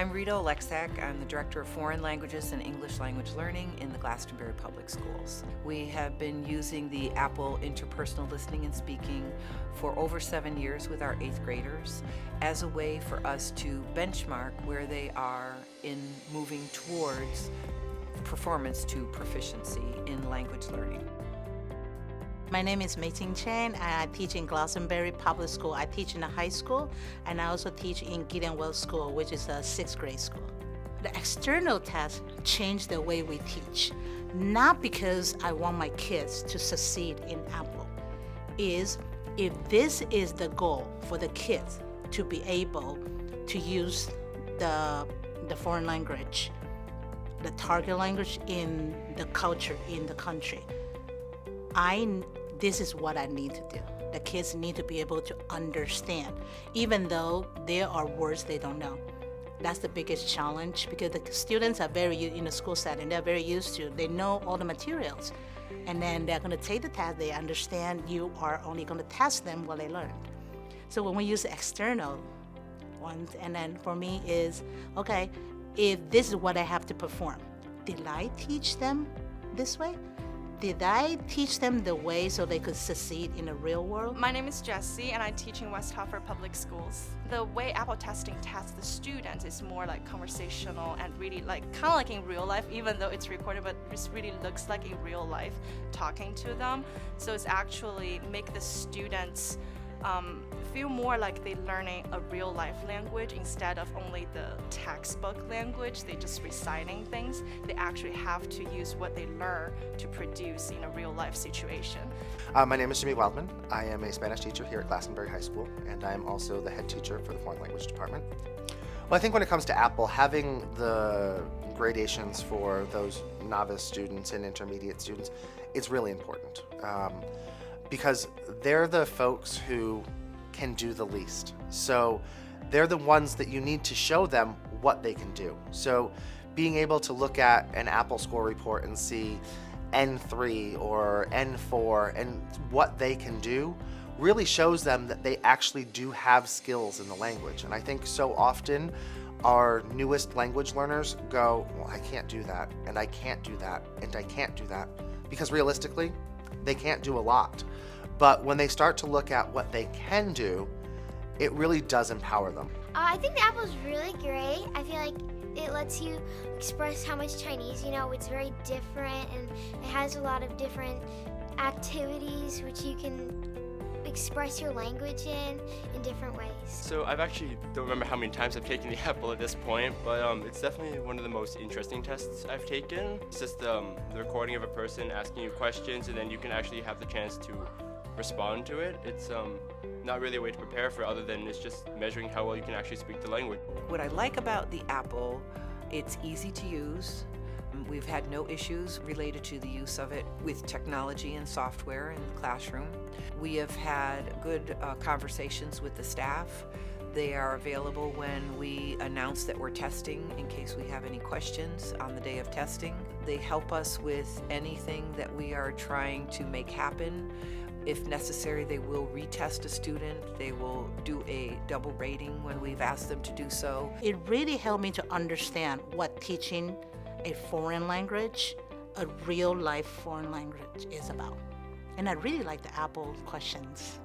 I'm Rita Alexak. I'm the Director of Foreign Languages and English Language Learning in the Glastonbury Public Schools. We have been using the Apple Interpersonal Listening and Speaking for over 7 years with our 8th graders as a way for us to benchmark where they are in moving towards performance to proficiency in language learning. My name is Chang, and I teach in Glastonbury Public School. I teach in a high school, and I also teach in Gideon Wells School, which is a 6th grade school. The external test changed the way we teach, not because I want my kids to succeed in Apple. If this is the goal for the kids to be able to use the foreign language, the target language in the culture, in the country, this is what I need to do. The kids need to be able to understand, even though there are words they don't know. That's the biggest challenge because the students are in a school setting, they're very used to, they know all the materials. And then they're gonna take the test, they understand you are only gonna test them what they learned. So when we use external ones, and then for me is, okay, if this is what I have to perform, did I teach them this way? Did I teach them the way so they could succeed in the real world? My name is Jessie, and I teach in West Hartford Public Schools. The way Apple testing tests the students is more like conversational and really kind of like in real life, even though it's recorded, but it really looks like in real life talking to them. So it's actually make the students feel more like they're learning a real life language instead of only the textbook language. They're just reciting things. They actually have to use what they learn to produce in a real life situation. My name is Jimmy Wildman. I am a Spanish teacher here at Glastonbury High School, and I am also the head teacher for the Foreign Language Department. Well, I think when it comes to Apple, having the gradations for those novice students and intermediate students is really important. Because they're the folks who can do the least. So they're the ones that you need to show them what they can do. So being able to look at an Apple score report and see N3 or N4 and what they can do really shows them that they actually do have skills in the language. And I think so often our newest language learners go, well, I can't do that, and I can't do that, and I can't do that. Because realistically, they can't do a lot. But when they start to look at what they can do, it really does empower them. I think the Apple's really great. I feel like it lets you express how much Chinese you know. It's very different, and it has a lot of different activities which you can express your language in different ways. So I've actually don't remember how many times I've taken the Apple at this point, but it's definitely one of the most interesting tests I've taken. It's just the recording of a person asking you questions, and then you can actually have the chance to respond to it. It's not really a way to prepare for other than it's just measuring how well you can actually speak the language. What I like about the Apple, it's easy to use. We've had no issues related to the use of it with technology and software in the classroom. We have had good conversations with the staff. They are available when we announce that we're testing in case we have any questions on the day of testing. They help us with anything that we are trying to make happen. If necessary, they will retest a student. They will do a double rating when we've asked them to do so. It really helped me to understand what teaching a foreign language, a real life foreign language is about. And I really like the Apple questions.